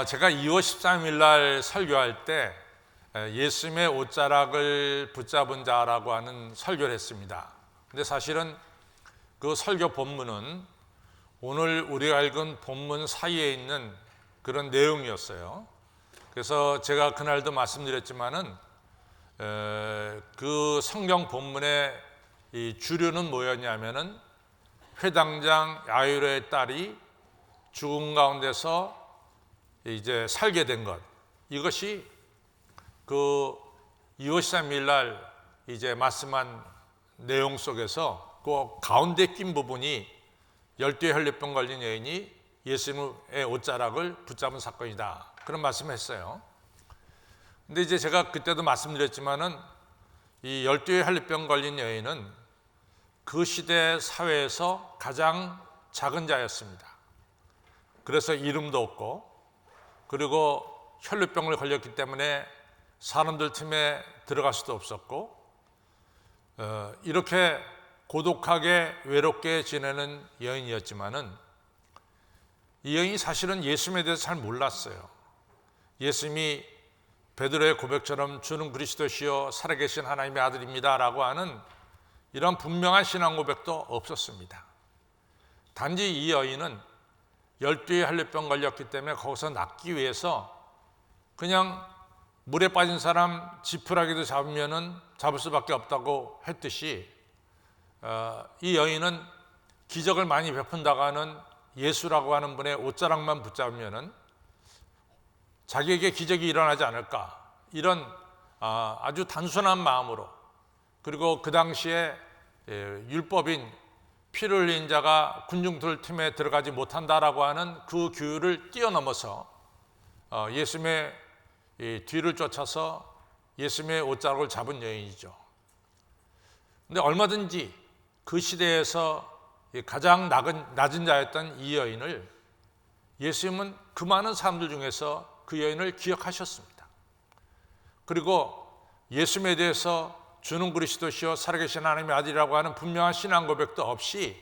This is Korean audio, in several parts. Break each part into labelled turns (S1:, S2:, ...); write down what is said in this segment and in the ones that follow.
S1: 제가 2월 13일 날 설교할 때 예수님의 옷자락을 붙잡은 자라고 하는 설교를 했습니다. 근데 사실은 그 설교 본문은 오늘 우리가 읽은 본문 사이에 있는 그런 내용이었어요. 그래서 제가 그날도 말씀드렸지만은 그 성경 본문의 이 주류는 뭐였냐면은 회당장 야이로의 딸이 죽음 가운데서 이제 살게 된 것, 이것이 그 2월 13일 날 이제 말씀한 내용 속에서 그 가운데 낀 부분이 12의 혈류병 걸린 여인이 예수님의 옷자락을 붙잡은 사건이다, 그런 말씀을 했어요. 근데 이제 제가 그때도 말씀드렸지만은 이 12의 혈류병 걸린 여인은 그 시대 사회에서 가장 작은 자였습니다. 그래서 이름도 없고, 그리고 혈류병을 걸렸기 때문에 사람들 틈에 들어갈 수도 없었고, 이렇게 고독하게 외롭게 지내는 여인이었지만은 이 여인이 사실은 예수님에 대해서 잘 몰랐어요. 예수님이 베드로의 고백처럼 주는 그리스도시요 살아계신 하나님의 아들입니다 라고 하는 이런 분명한 신앙 고백도 없었습니다. 단지 이 여인은 12의 혈류병 걸렸기 때문에 거기서 낫기 위해서 그냥 물에 빠진 사람 지푸라기도 잡을 수밖에 없다고 했듯이 이 여인은 기적을 많이 베푼다고 하는 예수라고 하는 분의 옷자락만 붙잡으면은 자기에게 기적이 일어나지 않을까, 이런 아주 단순한 마음으로, 그리고 그 당시에 율법인 피를 흘린 자가 군중들 틈에 들어가지 못한다라고 하는 그 규율을 뛰어넘어서 예수님의 뒤를 쫓아서 예수님의 옷자락을 잡은 여인이죠. 근데 얼마든지 그 시대에서 가장 낮은 자였던 이 여인을 예수님은 그 많은 사람들 중에서 그 여인을 기억하셨습니다. 그리고 예수님에 대해서 주는 그리스도시요 살아계신 하나님의 아들이라고 하는 분명한 신앙 고백도 없이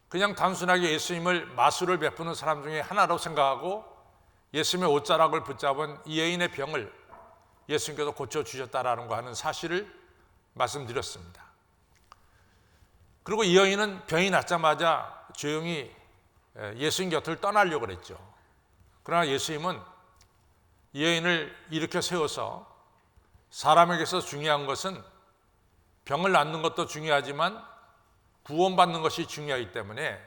S1: 그냥 단순하게 예수님을 마술을 베푸는 사람 중에 하나로 생각하고 예수님의 옷자락을 붙잡은 이 여인의 병을 예수님께서 고쳐주셨다라는 거 하는 사실을 말씀드렸습니다. 그리고 이 여인은 병이 낫자마자 조용히 예수님 곁을 떠나려고 그랬죠. 그러나 예수님은 이 여인을 일으켜 세워서 사람에게서 중요한 것은 병을 낫는 것도 중요하지만 구원받는 것이 중요하기 때문에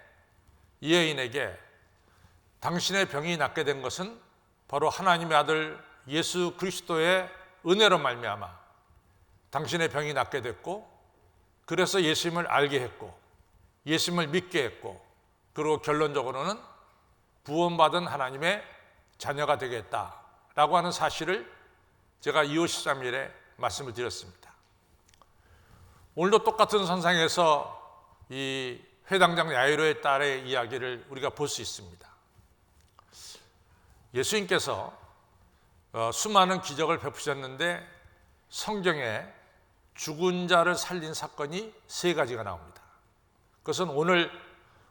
S1: 이 여인에게 당신의 병이 낫게 된 것은 바로 하나님의 아들 예수 그리스도의 은혜로 말미암아 당신의 병이 낫게 됐고, 그래서 예수님을 알게 했고 예수님을 믿게 했고, 그리고 결론적으로는 구원받은 하나님의 자녀가 되겠다라고 하는 사실을 제가 2월 13일에 말씀을 드렸습니다. 오늘도 똑같은 선상에서 이 회당장 야이로의 딸의 이야기를 우리가 볼 수 있습니다. 예수님께서 수많은 기적을 베푸셨는데 성경에 죽은 자를 살린 사건이 3가지가 나옵니다. 그것은 오늘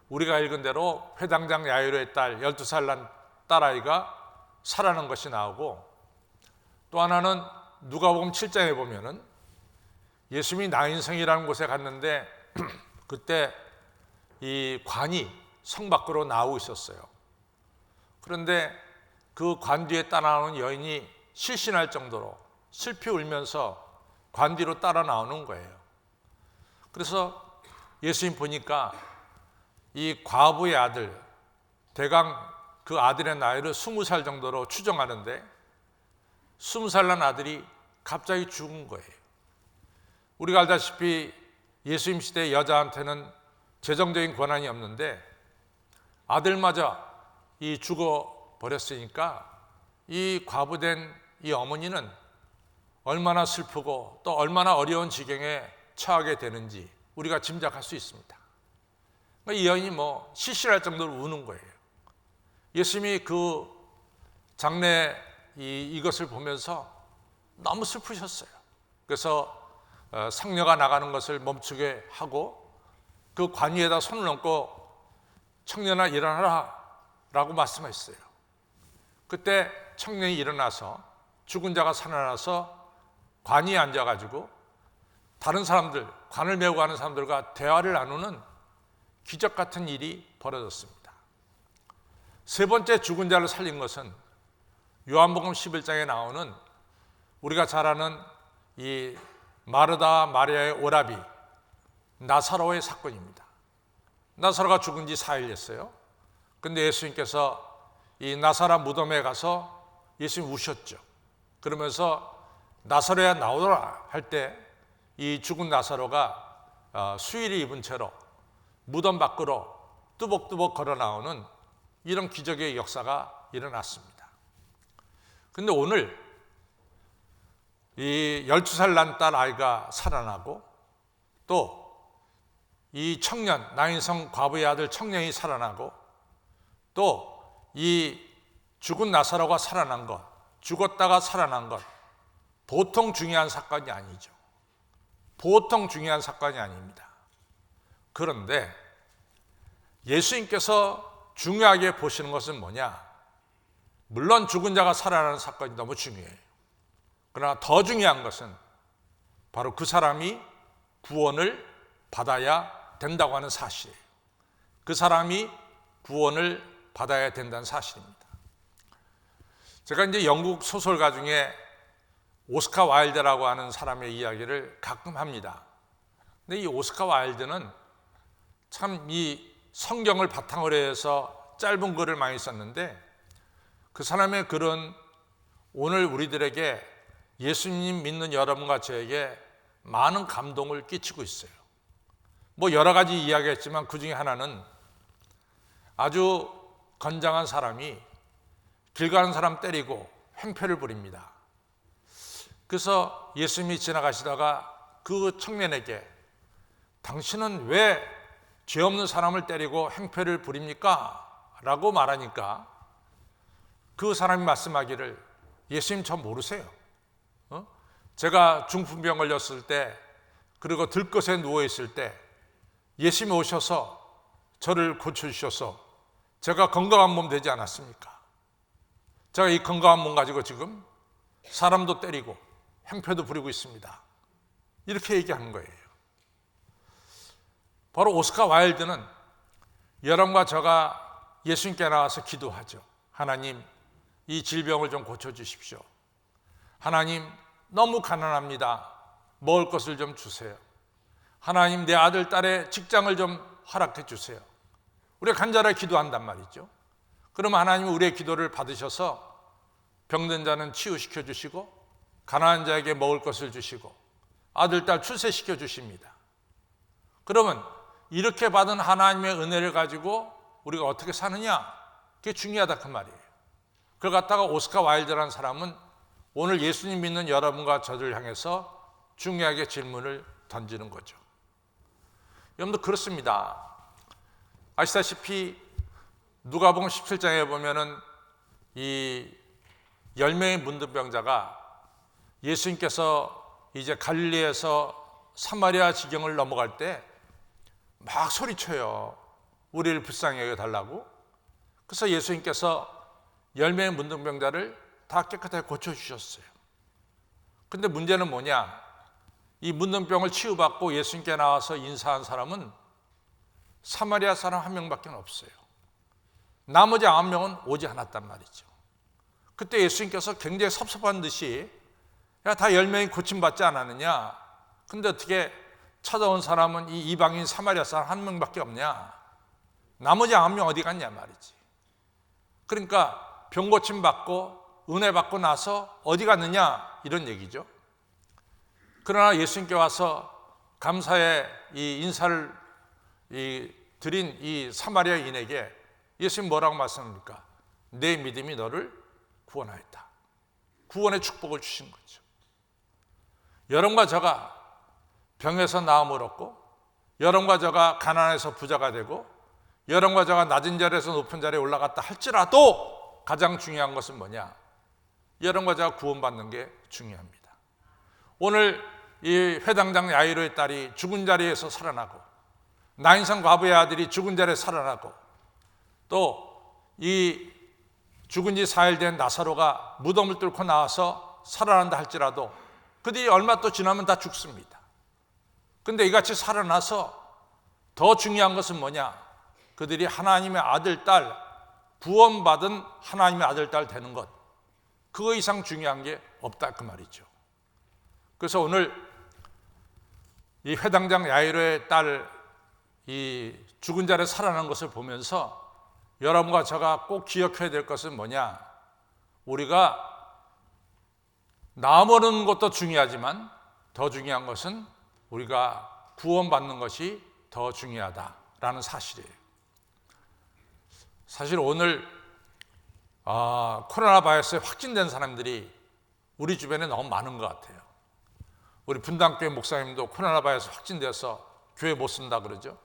S1: 우리가 읽은 대로 회당장 야이로의 딸 12살 난 딸아이가 살아난 것이 나오고, 또 하나는 누가복음 7장에 보면은 예수님이 나인성이라는 곳에 갔는데 그때 이 관이 성 밖으로 나오고 있었어요. 그런데 그 관 뒤에 따라오는 여인이 실신할 정도로 슬피 울면서 관 뒤로 따라 나오는 거예요. 그래서 예수님 보니까 이 과부의 아들, 대강 그 아들의 나이를 20살 정도로 추정하는데 20살 난 아들이 갑자기 죽은 거예요. 우리가 알다시피 예수님 시대 여자한테는 재정적인 권한이 없는데 아들마저 이 죽어버렸으니까 이 과부된 이 어머니는 얼마나 슬프고 또 얼마나 어려운 지경에 처하게 되는지 우리가 짐작할 수 있습니다. 이 여인이 실실할 정도로 우는 거예요. 예수님이 그 장례 이것을 보면서 너무 슬프셨어요. 그래서 상녀가 나가는 것을 멈추게 하고 그 관 위에다 손을 얹고 청년아 일어나라 라고 말씀했어요. 그때 청년이 일어나서 죽은 자가 살아나서 관이 앉아가지고 다른 사람들, 관을 메고 가는 사람들과 대화를 나누는 기적 같은 일이 벌어졌습니다. 세 번째 죽은 자를 살린 것은 요한복음 11장에 나오는 우리가 잘 아는 이 마르다와 마리아의 오라비 나사로의 사건입니다. 나사로가 죽은 지 4일 됐어요. 근데 예수님께서 이 나사로 무덤에 가서 예수님 우셨죠. 그러면서 나사로야 나오라 할 때 이 죽은 나사로가 수의를 입은 채로 무덤 밖으로 뚜벅뚜벅 걸어 나오는 이런 기적의 역사가 일어났습니다. 근데 오늘 이 12살 난 딸 아이가 살아나고 또 이 청년, 나인성 과부의 아들 청년이 살아나고 또 이 죽은 나사로가 살아난 것, 죽었다가 살아난 것, 보통 중요한 사건이 아니죠. 보통 중요한 사건이 아닙니다. 그런데 예수님께서 중요하게 보시는 것은 뭐냐? 물론 죽은 자가 살아나는 사건이 너무 중요해요. 그러나 더 중요한 것은 바로 그 사람이 구원을 받아야 된다고 하는 사실이에요. 그 사람이 구원을 받아야 된다는 사실입니다. 제가 이제 영국 소설가 중에 오스카 와일드라고 하는 사람의 이야기를 가끔 합니다. 근데 이 오스카 와일드는 참 이 성경을 바탕으로 해서 짧은 글을 많이 썼는데 그 사람의 글은 오늘 우리들에게 예수님 믿는 여러분과 저에게 많은 감동을 끼치고 있어요. 뭐 여러 가지 이야기했지만 그 중에 하나는 아주 건장한 사람이 길 가는 사람 때리고 횡패를 부립니다. 그래서 예수님이 지나가시다가 그 청년에게 당신은 왜 죄 없는 사람을 때리고 행패를 부립니까? 라고 말하니까 그 사람이 말씀하기를 예수님 저 모르세요. 제가 중풍병 걸렸을 때 그리고 들것에 누워있을 때 예수님이 오셔서 저를 고쳐주셔서 제가 건강한 몸 되지 않았습니까? 제가 이 건강한 몸 가지고 지금 사람도 때리고 행패도 부리고 있습니다. 이렇게 얘기하는 거예요. 바로 오스카 와일드는 여러분과 저가 예수님께 나와서 기도하죠. 하나님, 이 질병을 좀 고쳐주십시오. 하나님, 너무 가난합니다. 먹을 것을 좀 주세요. 하나님, 내 아들, 딸의 직장을 좀 허락해 주세요. 우리가 간절하게 기도한단 말이죠. 그러면 하나님은 우리의 기도를 받으셔서 병든 자는 치유시켜 주시고 가난한 자에게 먹을 것을 주시고 아들, 딸 출세시켜 주십니다. 그러면 이렇게 받은 하나님의 은혜를 가지고 우리가 어떻게 사느냐? 그게 중요하다 그 말이에요. 그걸 갖다가 오스카 와일드라는 사람은 오늘 예수님 믿는 여러분과 저를 향해서 중요하게 질문을 던지는 거죠. 여러분도 그렇습니다. 아시다시피 누가복음 17장에 보면은 이 10명의 문둥병자가 예수님께서 이제 갈릴리에서 사마리아 지경을 넘어갈 때 막 소리쳐요. 우리를 불쌍히 여겨달라고. 그래서 예수님께서 10명의 문둥병자를 다 깨끗하게 고쳐주셨어요. 근데 문제는 뭐냐? 이 문둥병을 치유받고 예수님께 나와서 인사한 사람은 사마리아 사람 한 명밖에 없어요. 나머지 9명은 오지 않았단 말이죠. 그때 예수님께서 굉장히 섭섭한 듯이 야, 다 10명이 고침받지 않았느냐? 근데 어떻게 찾아온 사람은 이 이방인 사마리아 사람 한 명밖에 없냐? 나머지 9명 어디 갔냐 말이지. 그러니까 병 고침 받고 은혜 받고 나서 어디 갔느냐? 이런 얘기죠. 그러나 예수님께 와서 감사의 이 인사를 드린 이 사마리아인에게 예수님 뭐라고 말씀합니까? 내 믿음이 너를 구원하였다. 구원의 축복을 주신 거죠. 여러분과 저가 병에서 나음을 얻고 여러분과 저가 가난해서 부자가 되고 여러분과 저가 낮은 자리에서 높은 자리에 올라갔다 할지라도 가장 중요한 것은 뭐냐? 여러분과 저가 구원받는 게 중요합니다. 오늘 이 회당장 야이로의 딸이 죽은 자리에서 살아나고 나인성 과부의 아들이 죽은 자리에 살아나고 또 이 죽은 지 4일 된 나사로가 무덤을 뚫고 나와서 살아난다 할지라도 그들이 얼마 또 지나면 다 죽습니다. 근데 이같이 살아나서 더 중요한 것은 뭐냐? 그들이 하나님의 아들, 딸, 구원받은 하나님의 아들, 딸 되는 것. 그거 이상 중요한 게 없다 그 말이죠. 그래서 오늘 이 회당장 야이로의 딸 이 죽은 자를 살아난 것을 보면서 여러분과 제가 꼭 기억해야 될 것은 뭐냐? 우리가 나머는 것도 중요하지만 더 중요한 것은 우리가 구원받는 것이 더 중요하다라는 사실이에요. 사실 오늘 코로나 바이러스에 확진된 사람들이 우리 주변에 너무 많은 것 같아요. 우리 분당교회 목사님도 코로나 바이러스 확진돼서 교회 못 쓴다 그러죠.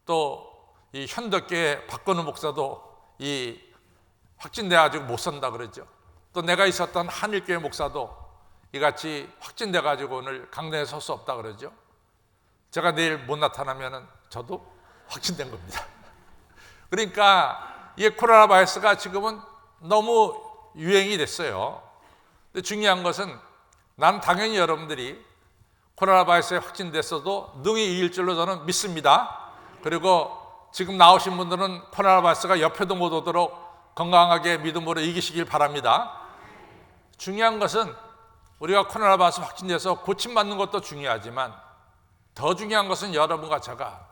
S1: 또 이 현덕교회 박건우 목사도 이 확진돼가지고 못 산다 그러죠. 또 내가 있었던 한일교회 목사도 이같이 확진돼가지고 오늘 강단에 설 수 없다 그러죠. 제가 내일 못 나타나면 저도 확진된 겁니다. 그러니까 이 코로나 바이러스가 지금은 너무 유행이 됐어요. 근데 중요한 것은 나는 당연히 여러분들이 코로나 바이러스에 확진됐어도 능히 이길 줄로 저는 믿습니다. 그리고 지금 나오신 분들은 코로나 바이러스가 옆에도 못 오도록 건강하게 믿음으로 이기시길 바랍니다. 중요한 것은 우리가 코로나 바이러스 확진돼서 고침받는 것도 중요하지만 더 중요한 것은 여러분과 제가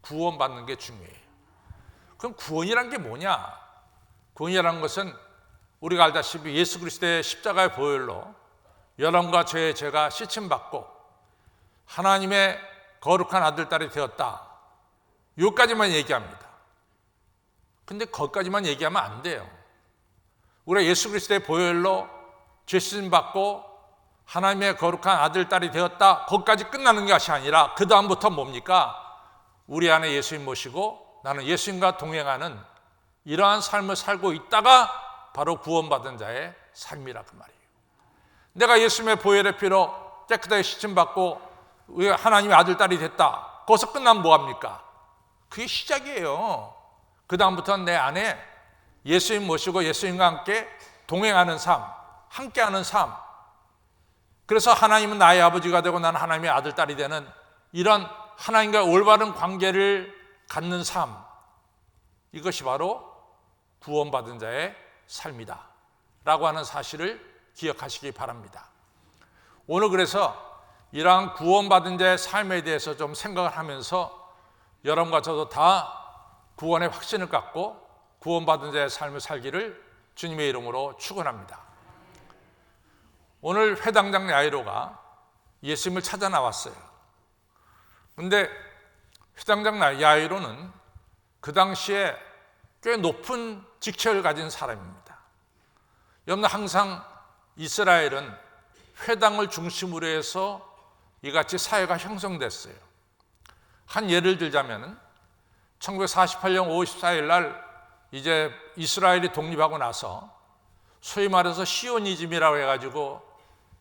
S1: 구원받는 게 중요해요. 그럼 구원이란 게 뭐냐? 구원이라는 것은 우리가 알다시피 예수 그리스도의 십자가의 보혈로 여러분과 저의 죄가 씻음받고 하나님의 거룩한 아들, 딸이 되었다. 여기까지만 얘기합니다. 근데 거기까지만 얘기하면 안 돼요. 우리가 예수 그리스도의 보혈로 죄 씻음받고 하나님의 거룩한 아들, 딸이 되었다. 거기까지 끝나는 것이 아니라 그 다음부터 뭡니까? 우리 안에 예수님 모시고 나는 예수님과 동행하는 이러한 삶을 살고 있다가 바로 구원받은 자의 삶이라 그 말이에요. 내가 예수님의 보혈의 피로 깨끗하게 씻음받고 하나님의 아들, 딸이 됐다. 거기서 끝나면 뭐합니까? 그게 시작이에요. 그 다음부터는 내 안에 예수님 모시고 예수님과 함께 동행하는 삶, 함께하는 삶. 그래서 하나님은 나의 아버지가 되고 나는 하나님의 아들, 딸이 되는 이런 하나님과 올바른 관계를 갖는 삶. 이것이 바로 구원받은 자의 삶이다 라고 하는 사실을 기억하시기 바랍니다. 오늘 그래서 이러한 구원받은 자의 삶에 대해서 좀 생각을 하면서 여러분과 저도 다 구원의 확신을 갖고 구원받은 자의 삶을 살기를 주님의 이름으로 축원합니다. 오늘 회당장 야이로가 예수님을 찾아 나왔어요. 그런데 회당장 야이로는 그 당시에 꽤 높은 직책을 가진 사람입니다. 여러분, 항상 이스라엘은 회당을 중심으로 해서 이같이 사회가 형성됐어요. 한 예를 들자면 1948년 5월 14일 날 이제 이스라엘이 독립하고 나서 소위 말해서 시오니즘이라고 해가지고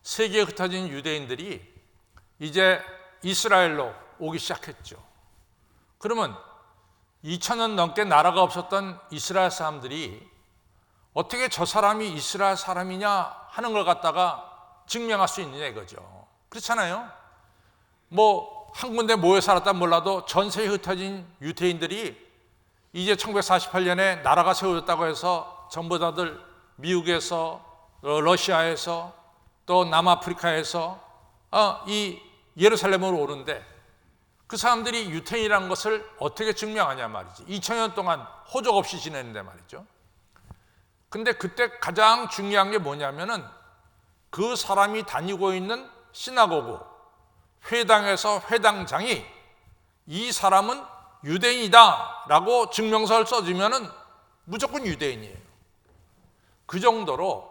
S1: 세계에 흩어진 유대인들이 이제 이스라엘로 오기 시작했죠. 그러면 2000년 넘게 나라가 없었던 이스라엘 사람들이 어떻게 저 사람이 이스라엘 사람이냐 하는 걸 갖다가 증명할 수 있느냐 이거죠. 그렇잖아요. 뭐 한 군데 모여 살았다 몰라도 전 세계에 흩어진 유대인들이 이제 1948년에 나라가 세워졌다고 해서 전부 다들 미국에서 러시아에서 또 남아프리카에서 이 예루살렘으로 오는데 그 사람들이 유태인이라는 것을 어떻게 증명하냐 말이지. 2000년 동안 호적 없이 지냈는데 말이죠. 근데 그때 가장 중요한 게 뭐냐면은 그 사람이 다니고 있는 시나고그 회당에서 회당장이 이 사람은 유대인이다 라고 증명서를 써주면은 무조건 유대인이에요. 그 정도로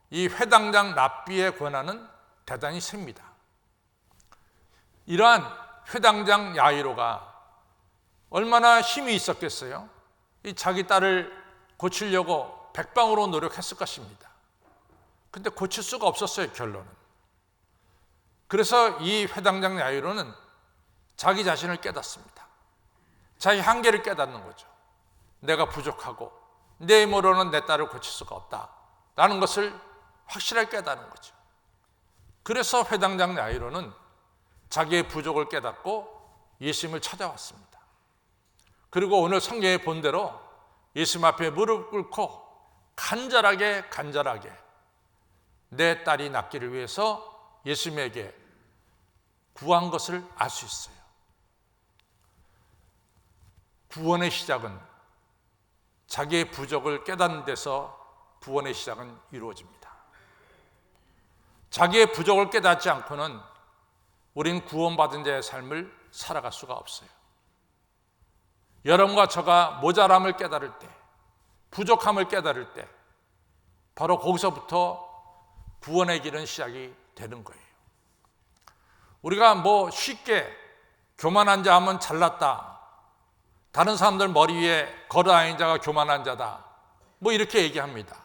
S1: 이 회당장 랍비의 권한은 대단히 셉니다. 이러한 회당장 야이로가 얼마나 힘이 있었겠어요? 이 자기 딸을 고치려고 백방으로 노력했을 것입니다. 근데 고칠 수가 없었어요, 결론은. 그래서 이 회당장 야이로는 자기 자신을 깨닫습니다. 자기 한계를 깨닫는 거죠. 내가 부족하고 내 힘으로는 내 딸을 고칠 수가 없다라는 것을 확실하게 깨닫는 거죠. 그래서 회당장 야이로는 자기의 부족을 깨닫고 예수님을 찾아왔습니다. 그리고 오늘 성경에 본 대로 예수님 앞에 무릎 꿇고 간절하게 내 딸이 낫기를 위해서 예수님에게 구한 것을 알 수 있어요. 구원의 시작은 자기의 부족을 깨닫는 데서 구원의 시작은 이루어집니다. 자기의 부족을 깨닫지 않고는 우린 구원받은 자의 삶을 살아갈 수가 없어요. 여러분과 저가 모자람을 깨달을 때, 부족함을 깨달을 때 바로 거기서부터 구원의 길은 시작이 되는 거예요. 우리가 쉽게 교만한 자 하면 잘났다, 다른 사람들 머리 위에 걸어다니는 자가 교만한 자다, 이렇게 얘기합니다.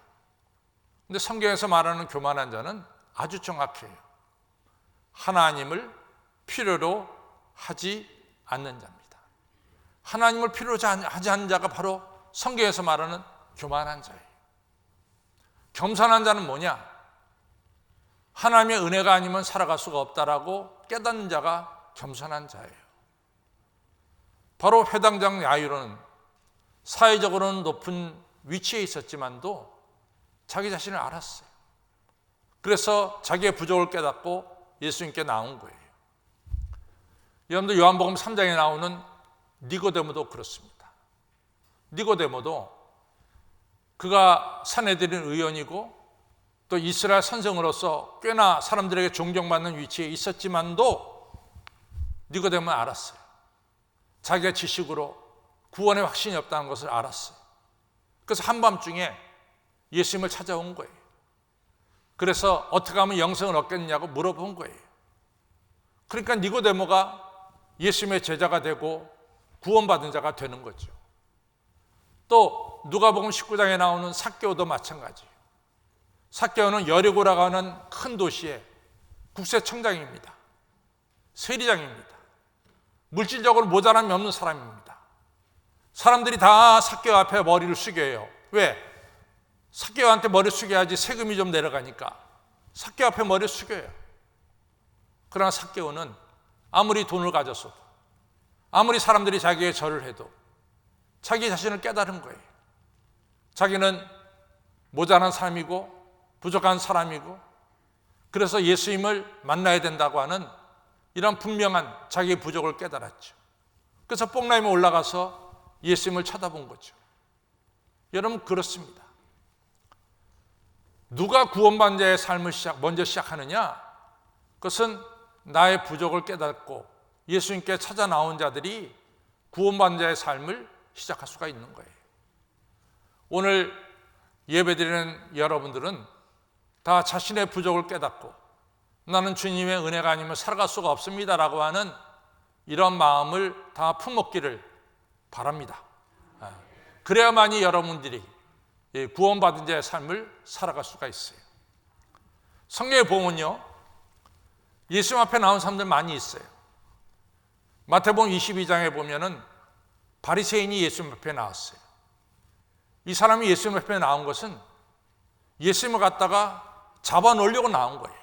S1: 근데 성경에서 말하는 교만한 자는 아주 정확해요. 하나님을 필요로 하지 않는 자입니다. 하나님을 필요로 하지 않는 자가 바로 성경에서 말하는 교만한 자예요. 겸손한 자는 뭐냐? 하나님의 은혜가 아니면 살아갈 수가 없다라고 깨닫는 자가 겸손한 자예요. 바로 회당장 야이로는 사회적으로는 높은 위치에 있었지만도 자기 자신을 알았어요. 그래서 자기의 부족을 깨닫고 예수님께 나온 거예요. 여러분들 요한복음 3장에 나오는 니고데모도 그렇습니다. 니고데모도 그가 산헤드린 의원이고 또 이스라엘 선생으로서 꽤나 사람들에게 존경받는 위치에 있었지만도 니고데모는 알았어요. 자기가 지식으로 구원의 확신이 없다는 것을 알았어요. 그래서 한밤중에 예수님을 찾아온 거예요. 그래서 어떻게 하면 영생을 얻겠느냐고 물어본 거예요. 그러니까 니고데모가 예수님의 제자가 되고 구원받은 자가 되는 거죠. 또 누가복음 19장에 나오는 삭개오도 마찬가지예요. 삭개오는 여리고라고 하는 큰 도시의 국세청장입니다. 세리장입니다. 물질적으로 모자람이 없는 사람입니다. 사람들이 다 삭개오 앞에 머리를 숙여요. 왜? 삭개오한테 머리 숙여야지 세금이 좀 내려가니까 삭개오 앞에 머리를 숙여요. 그러나 삭개오는 아무리 돈을 가졌어도, 아무리 사람들이 자기에게 절을 해도 자기 자신을 깨달은 거예요. 자기는 모자란 사람이고 부족한 사람이고, 그래서 예수님을 만나야 된다고 하는 이런 분명한 자기의 부족을 깨달았죠. 그래서 뽕라임에 올라가서 예수님을 쳐다본 거죠. 여러분, 그렇습니다. 누가 구원받은 자의 삶을 먼저 시작하느냐? 그것은 나의 부족을 깨닫고 예수님께 찾아 나온 자들이 구원받은 자의 삶을 시작할 수가 있는 거예요. 오늘 예배드리는 여러분들은 다 자신의 부족을 깨닫고 나는 주님의 은혜가 아니면 살아갈 수가 없습니다라고 하는 이런 마음을 다 품었기를 바랍니다. 그래야만이 여러분들이 구원받은 자의 삶을 살아갈 수가 있어요. 성경에 보면요, 예수님 앞에 나온 사람들 많이 있어요. 마태복음 22장에 보면은 바리새인이 예수님 앞에 나왔어요. 이 사람이 예수님 앞에 나온 것은 예수님을 갖다가 잡아놓으려고 나온 거예요.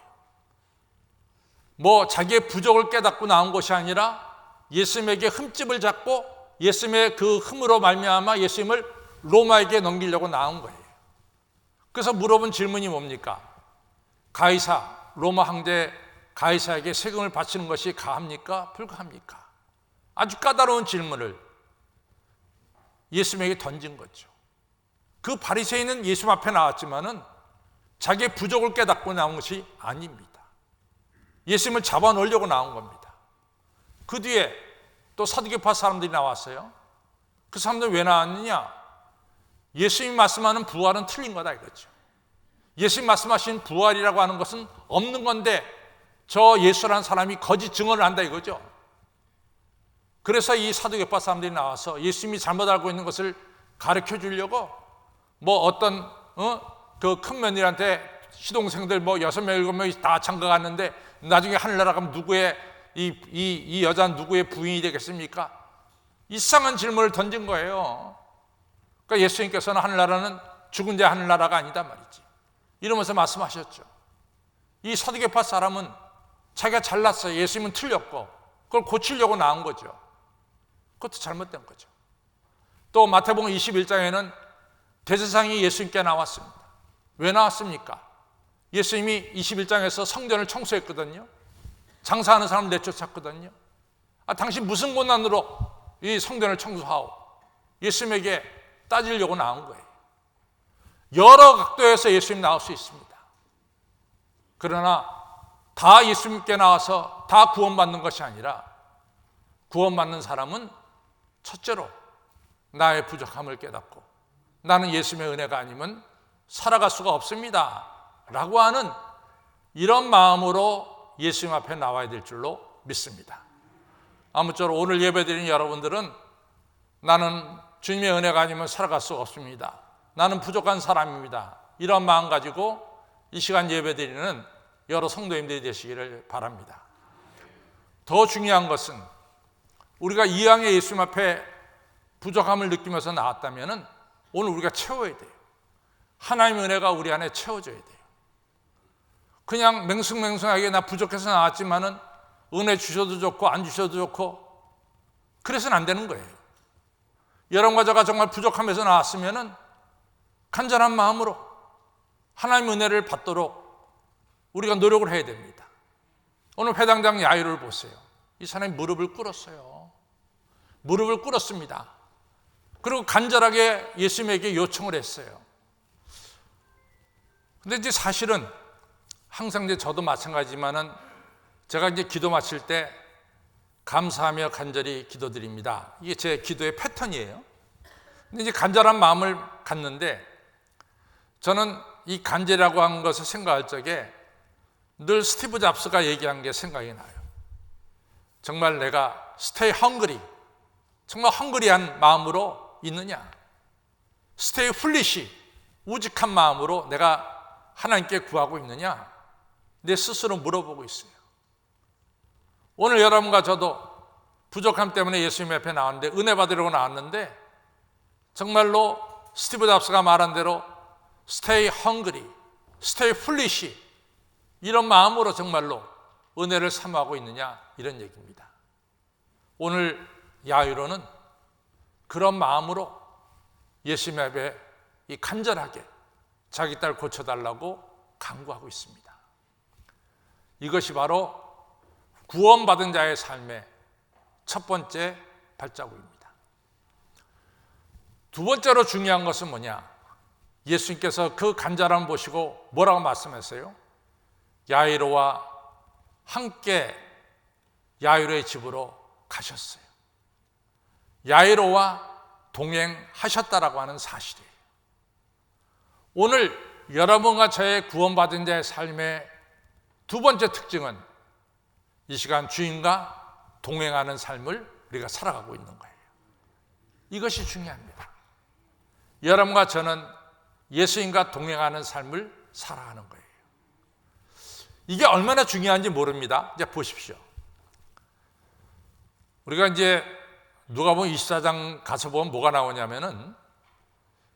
S1: 자기의 부족을 깨닫고 나온 것이 아니라 예수님에게 흠집을 잡고 예수님의 그 흠으로 말미암아 예수님을 로마에게 넘기려고 나온 거예요. 그래서 물어본 질문이 뭡니까? 로마 황제 가이사에게 세금을 바치는 것이 가합니까? 불가합니까? 아주 까다로운 질문을 예수님에게 던진 거죠. 그 바리새인은 예수님 앞에 나왔지만은 자기의 부족을 깨닫고 나온 것이 아닙니다. 예수님을 잡아놓으려고 나온 겁니다. 그 뒤에 또 사두개파 사람들이 나왔어요. 그 사람들은 왜 나왔느냐? 예수님이 말씀하는 부활은 틀린 거다 이거죠. 예수님 말씀하신 부활이라고 하는 것은 없는 건데 저 예수라는 사람이 거짓 증언을 한다 이거죠. 그래서 이 사두개파 사람들이 나와서 예수님이 잘못 알고 있는 것을 가르쳐 주려고 어떤 그 큰 며느리한테 시동생들 6명, 7명이 다 장가 갔는데 나중에 하늘나라 가면 누구의 이 여자는 누구의 부인이 되겠습니까? 이상한 질문을 던진 거예요. 그러니까 그러니까 예수님께서는 하늘나라는 죽은 자 하늘나라가 아니다 말이지. 이러면서 말씀하셨죠. 이 사두개파 사람은 자기가 잘났어요. 예수님은 틀렸고 그걸 고치려고 나온 거죠. 그것도 잘못된 거죠. 또 마태복음 21장에는 대제사장이 예수님께 나왔습니다. 왜 나왔습니까? 예수님이 21장에서 성전을 청소했거든요. 장사하는 사람을 내쫓았거든요. 당신 무슨 권한으로 이 성전을 청소하오? 예수님에게 따지려고 나온 거예요. 여러 각도에서 예수님 나올 수 있습니다. 그러나 다 예수님께 나와서 다 구원받는 것이 아니라 구원받는 사람은 첫째로 나의 부족함을 깨닫고 나는 예수님의 은혜가 아니면 살아갈 수가 없습니다 라고 하는 이런 마음으로 예수님 앞에 나와야 될 줄로 믿습니다. 아무쪼록 오늘 예배드리는 여러분들은 나는 주님의 은혜가 아니면 살아갈 수가 없습니다, 나는 부족한 사람입니다, 이런 마음 가지고 이 시간 예배드리는 여러 성도님들이 되시기를 바랍니다. 더 중요한 것은 우리가 이왕에 예수님 앞에 부족함을 느끼면서 나왔다면 오늘 우리가 채워야 돼요. 하나님의 은혜가 우리 안에 채워져야 돼요. 그냥 맹숭맹숭하게 나 부족해서 나왔지만은 은혜 주셔도 좋고 안 주셔도 좋고 그래서는 안 되는 거예요. 여러분과 저가 정말 부족하면서 나왔으면은 간절한 마음으로 하나님의 은혜를 받도록 우리가 노력을 해야 됩니다. 오늘 회당장 야이로를 보세요. 이 사람이 무릎을 꿇었어요. 무릎을 꿇었습니다. 그리고 간절하게 예수님에게 요청을 했어요. 근데 이제 사실은 항상 이제 저도 마찬가지지만은 제가 이제 기도 마칠 때 감사하며 간절히 기도드립니다. 이게 제 기도의 패턴이에요. 근데 이제 간절한 마음을 갖는데 저는 이 간절이라고 하는 것을 생각할 적에 늘 스티브 잡스가 얘기한 게 생각이 나요. 정말 내가 stay hungry, 정말 헝그리한 마음으로 있느냐, stay foolish, 우직한 마음으로 내가 하나님께 구하고 있느냐, 내 스스로 물어보고 있어요. 오늘 여러분과 저도 부족함 때문에 예수님 앞에 나왔는데, 은혜 받으려고 나왔는데 정말로 스티브 잡스가 말한 대로 stay hungry, stay foolish 이런 마음으로 정말로 은혜를 사모하고 있느냐, 이런 얘기입니다. 오늘 야이로는 그런 마음으로 예수님 앞에 이 간절하게 자기 딸 고쳐달라고 간구하고 있습니다. 이것이 바로 구원받은 자의 삶의 첫 번째 발자국입니다. 두 번째로 중요한 것은 뭐냐? 예수님께서 그 간절함을 보시고 뭐라고 말씀하세요? 야이로와 함께 야이로의 집으로 가셨어요. 야이로와 동행하셨다라고 하는 사실이에요. 오늘 여러분과 저의 구원받은 자의 삶의 두 번째 특징은 이 시간 주님과 동행하는 삶을 우리가 살아가고 있는 거예요. 이것이 중요합니다. 여러분과 저는 예수님과 동행하는 삶을 살아가는 거예요. 이게 얼마나 중요한지 모릅니다. 이제 보십시오. 우리가 이제 누가복음 24장 가서 보면 뭐가 나오냐면은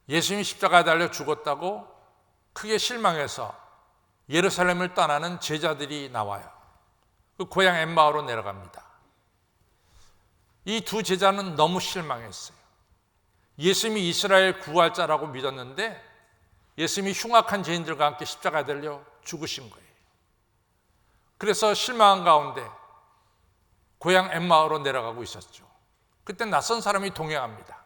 S1: 예수님이 십자가에 달려 죽었다고 크게 실망해서 예루살렘을 떠나는 제자들이 나와요. 그 고향 엠마오로 내려갑니다. 이 두 제자는 너무 실망했어요. 예수님이 이스라엘 구할자라고 믿었는데 예수님이 흉악한 죄인들과 함께 십자가에 달려 죽으신 거예요. 그래서 실망한 가운데 고향 엠마오로 내려가고 있었죠. 그때 낯선 사람이 동행합니다.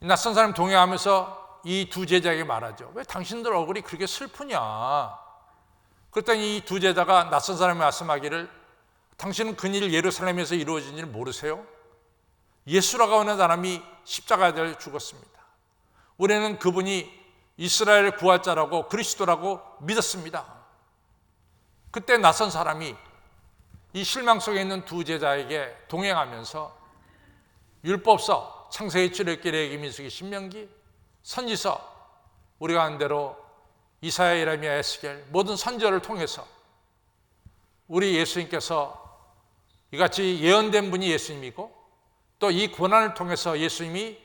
S1: 낯선 사람이 동행하면서 이 두 제자에게 말하죠. 왜 당신들 얼굴이 그렇게 슬프냐? 그랬더니 이 두 제자가 낯선 사람이 말씀하기를, 당신은 그 일 예루살렘에서 이루어진 일 모르세요? 예수라고 하는 사람이 십자가에 달려 죽었습니다. 우리는 그분이 이스라엘 구할자라고 그리스도라고 믿었습니다. 그때 낯선 사람이 이 실망 속에 있는 두 제자에게 동행하면서 율법서, 창세기, 출애굽기, 레위기, 민수기, 신명기, 선지서, 우리가 아는 대로 이사야, 예레미야, 에스겔 모든 선지자를 통해서 우리 예수님께서 이같이 예언된 분이 예수님이고 또 이 고난을 통해서 예수님이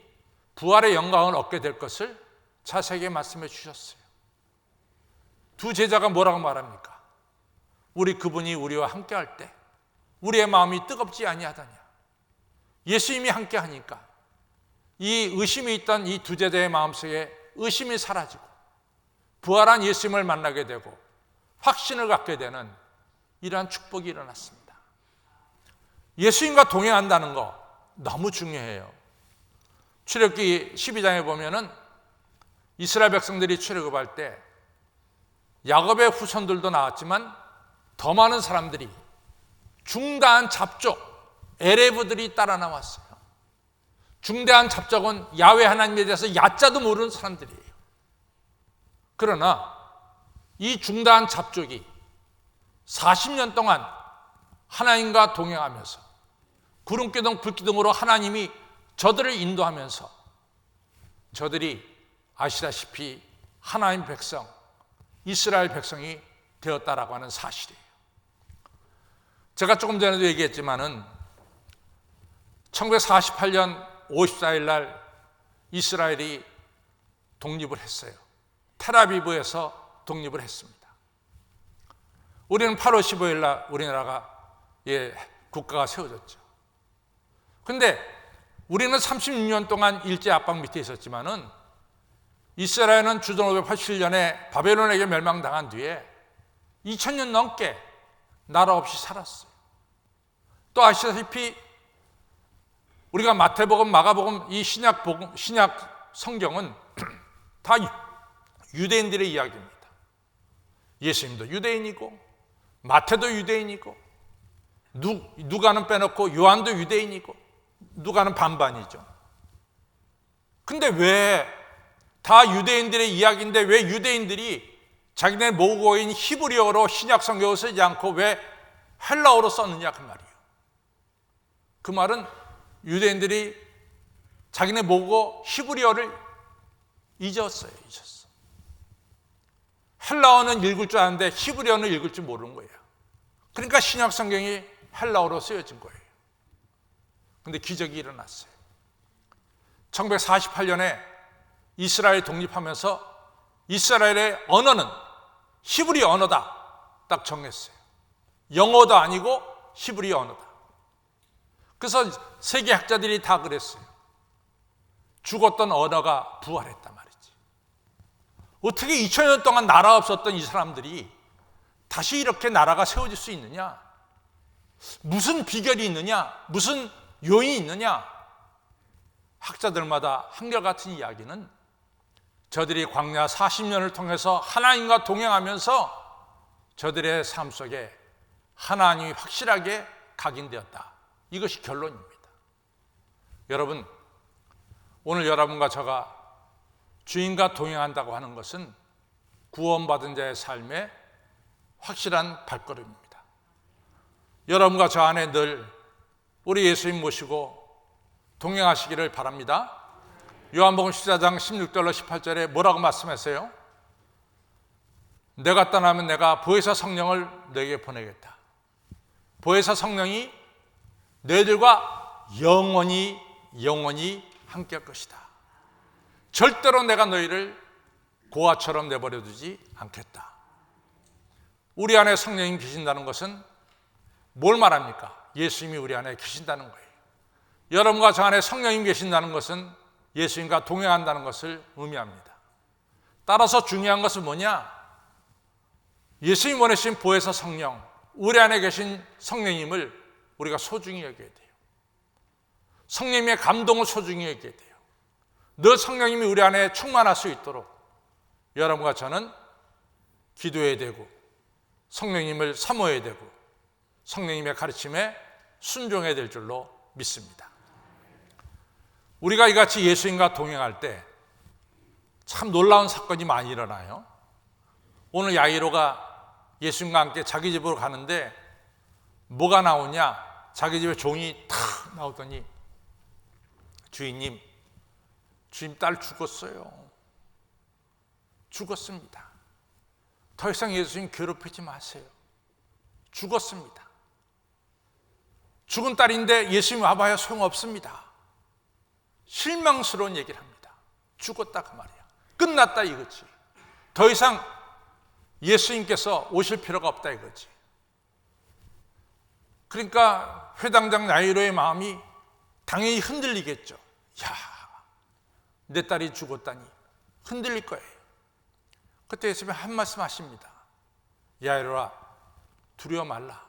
S1: 부활의 영광을 얻게 될 것을 자세하게 말씀해 주셨어요. 두 제자가 뭐라고 말합니까? 우리 그분이 우리와 함께할 때 우리의 마음이 뜨겁지 아니하다냐. 예수님이 함께하니까 이 의심이 있던 이 두 제자의 마음속에 의심이 사라지고 부활한 예수님을 만나게 되고 확신을 갖게 되는 이러한 축복이 일어났습니다. 예수님과 동행한다는 거 너무 중요해요. 출애굽기 12장에 보면은 이스라엘 백성들이 출애굽할 때 야곱의 후손들도 나왔지만 더 많은 사람들이 중대한 잡족 에레브들이 따라 나왔어요. 중대한 잡족은 야훼 하나님에 대해서 야자도 모르는 사람들이에요. 그러나 이 중대한 잡족이 40년 동안 하나님과 동행하면서 구름기둥 불기둥으로 하나님이 저들을 인도하면서 저들이 아시다시피 하나님 백성, 이스라엘 백성이 되었다라고 하는 사실이에요. 제가 조금 전에도 얘기했지만은 1948년 54일 날 이스라엘이 독립을 했어요. 텔아비브에서 독립을 했습니다. 우리는 8월 15일 날 우리나라가 국가가 세워졌죠. 그런데 우리는 36년 동안 일제 압박 밑에 있었지만은 이스라엘은 주전 587년에 바벨론에게 멸망당한 뒤에 2000년 넘게 나라 없이 살았어요. 또 아시다시피 우리가 마태복음, 마가복음, 이 신약 성경은 다 유대인들의 이야기입니다. 예수님도 유대인이고 마태도 유대인이고 누가는 빼놓고 요한도 유대인이고 누가는 반반이죠. 근데 왜 다 유대인들의 이야기인데 왜 유대인들이 자기네 모국어인 히브리어로 신약 성경을 쓰지 않고 왜 헬라어로 썼느냐 그 말이에요. 그 말은 유대인들이 자기네 모국어 히브리어를 잊었어요. 헬라어는 읽을 줄 아는데 히브리어는 읽을 줄 모르는 거예요. 그러니까 신약 성경이 헬라어로 쓰여진 거예요. 그런데 기적이 일어났어요. 1948년에 이스라엘 독립하면서 이스라엘의 언어는 히브리 언어다 딱 정했어요. 영어도 아니고 히브리 언어다. 그래서 세계 학자들이 다 그랬어요. 죽었던 언어가 부활했단 말이지. 어떻게 2000년 동안 나라 없었던 이 사람들이 다시 이렇게 나라가 세워질 수 있느냐? 무슨 비결이 있느냐? 무슨 요인이 있느냐? 학자들마다 한결같은 이야기는 저들이 광야 40년을 통해서 하나님과 동행하면서 저들의 삶 속에 하나님이 확실하게 각인되었다. 이것이 결론입니다. 여러분, 오늘 여러분과 저가 주인과 동행한다고 하는 것은 구원받은 자의 삶의 확실한 발걸음입니다. 여러분과 저 안에 늘 우리 예수님 모시고 동행하시기를 바랍니다. 요한복음 14장 16절로 18절에 뭐라고 말씀하세요? 내가 떠나면 내가 보혜사 성령을 너에게 보내겠다. 보혜사 성령이 너희들과 영원히 함께할 것이다. 절대로 내가 너희를 고아처럼 내버려 두지 않겠다. 우리 안에 성령이 계신다는 것은 뭘 말합니까? 예수님이 우리 안에 계신다는 거예요. 여러분과 저 안에 성령이 계신다는 것은 예수님과 동행한다는 것을 의미합니다. 따라서 중요한 것은 뭐냐? 예수님 보내신 보혜사 성령, 우리 안에 계신 성령님을 우리가 소중히 여겨야 돼요. 성령님의 감동을 소중히 여겨야 돼요. 늘 성령님이 우리 안에 충만할 수 있도록 여러분과 저는 기도해야 되고 성령님을 사모해야 되고 성령님의 가르침에 순종해야 될 줄로 믿습니다. 우리가 이같이 예수님과 동행할 때 참 놀라운 사건이 많이 일어나요. 오늘 야이로가 예수님과 함께 자기 집으로 가는데 뭐가 나오냐? 자기 집에 종이 탁 나오더니 주인님 딸 죽었어요. 죽었습니다. 더 이상 예수님 괴롭히지 마세요. 죽었습니다. 죽은 딸인데 예수님 와봐야 소용없습니다. 실망스러운 얘기를 합니다. 죽었다 그 말이야. 끝났다 이거지. 더 이상 예수님께서 오실 필요가 없다 이거지. 그러니까 회당장 야이로의 마음이 당연히 흔들리겠죠. 야, 내 딸이 죽었다니 흔들릴 거예요. 그때 예수님이 한 말씀 하십니다. 야이로라, 두려워 말라.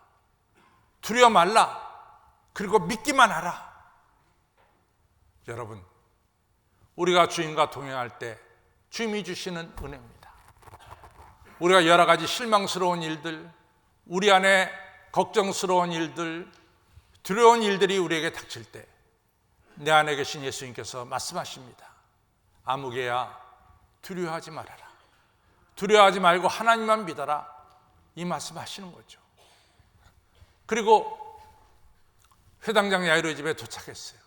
S1: 두려워 말라. 그리고 믿기만 하라. 여러분, 우리가 주님과 동행할 때 주님이 주시는 은혜입니다. 우리가 여러 가지 실망스러운 일들, 우리 안에 걱정스러운 일들, 두려운 일들이 우리에게 닥칠 때 내 안에 계신 예수님께서 말씀하십니다. 아무개야, 두려워하지 말아라. 두려워하지 말고 하나님만 믿어라. 이 말씀하시는 거죠. 그리고 회당장 야이로의 집에 도착했어요.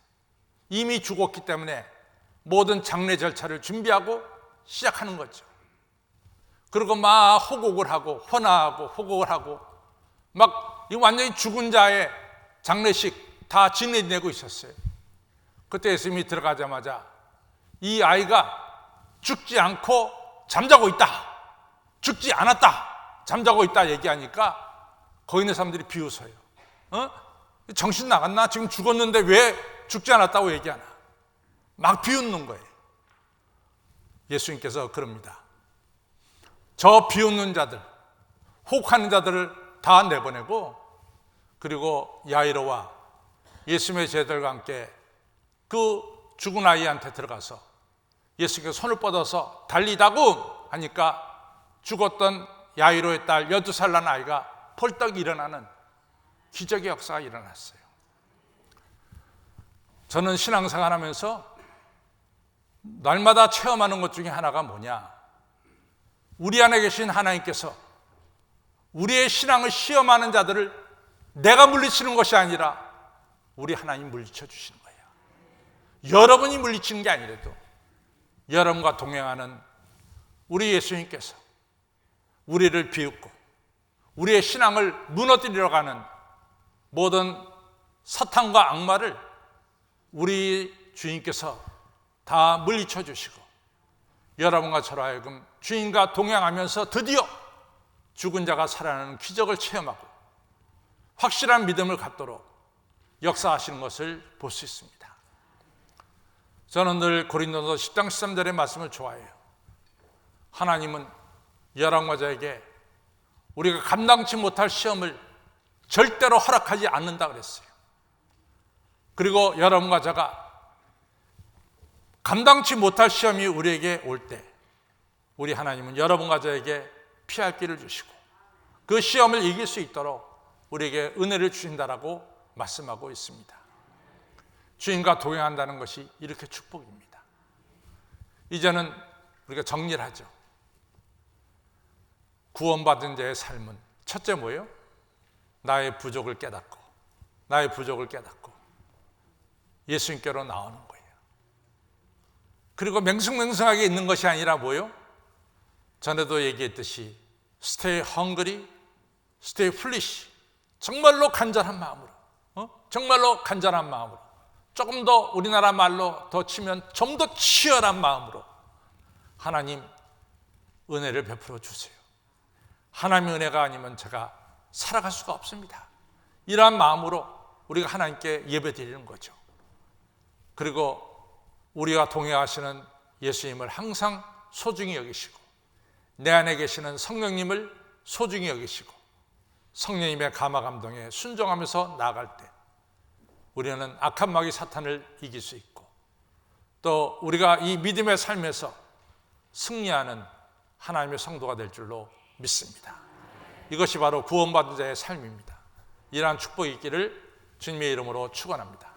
S1: 이미 죽었기 때문에 모든 장례 절차를 준비하고 시작하는 거죠. 그리고 막 호곡을 하고 헌화하고 호곡을 하고 막 완전히 죽은 자의 장례식 다 지내내고 있었어요. 그때 예수님이 들어가자마자 이 아이가 죽지 않고 잠자고 있다, 죽지 않았다, 잠자고 있다 얘기하니까 거기 있는 사람들이 비웃어요. 정신 나갔나? 지금 죽었는데 왜 죽지 않았다고 얘기하나? 막 비웃는 거예요. 예수님께서 그럽니다. 저 비웃는 자들, 혹하는 자들을 다 내보내고, 그리고 야이로와 예수님의 제자들과 함께 그 죽은 아이한테 들어가서 예수님께서 손을 뻗어서 달리다고 하니까 죽었던 야이로의 딸 12살 난 아이가 펄떡 일어나는 기적의 역사가 일어났어요. 저는 신앙생활 하면서 날마다 체험하는 것 중에 하나가 뭐냐, 우리 안에 계신 하나님께서 우리의 신앙을 시험하는 자들을 내가 물리치는 것이 아니라 우리 하나님 물리쳐 주시는 거예요. 여러분이 물리치는 게 아니라도 여러분과 동행하는 우리 예수님께서 우리를 비웃고 우리의 신앙을 무너뜨리려 가는 모든 사탄과 악마를 우리 주님께서 다 물리쳐 주시고, 여러분과 저로 하여금 주님과 동행하면서 드디어 죽은 자가 살아나는 기적을 체험하고 확실한 믿음을 갖도록 역사하시는 것을 볼 수 있습니다. 저는 늘 고린도서 10장 13절의 말씀을 좋아해요. 하나님은 여러분과 저에게 우리가 감당치 못할 시험을 절대로 허락하지 않는다 그랬어요. 그리고 여러분과 제가 감당치 못할 시험이 우리에게 올 때 우리 하나님은 여러분과 저에게 피할 길을 주시고 그 시험을 이길 수 있도록 우리에게 은혜를 주신다라고 말씀하고 있습니다. 주님과 동행한다는 것이 이렇게 축복입니다. 이제는 우리가 정리를 하죠. 구원받은 자의 삶은 첫째 뭐예요? 나의 부족을 깨닫고 예수님께로 나오는 거예요. 그리고 맹숭맹숭하게 있는 것이 아니라 뭐예요? 전에도 얘기했듯이 stay hungry, stay foolish. 정말로 간절한 마음으로, 정말로 간절한 마음으로, 조금 더 우리나라 말로 더 치면 좀 더 치열한 마음으로 하나님 은혜를 베풀어 주세요. 하나님의 은혜가 아니면 제가 살아갈 수가 없습니다. 이러한 마음으로 우리가 하나님께 예배드리는 거죠. 그리고 우리와 동행하시는 예수님을 항상 소중히 여기시고 내 안에 계시는 성령님을 소중히 여기시고 성령님의 감화 감동에 순종하면서 나아갈 때 우리는 악한 마귀 사탄을 이길 수 있고 또 우리가 이 믿음의 삶에서 승리하는 하나님의 성도가 될 줄로 믿습니다. 이것이 바로 구원받은 자의 삶입니다. 이러한 축복이 있기를 주님의 이름으로 축원합니다.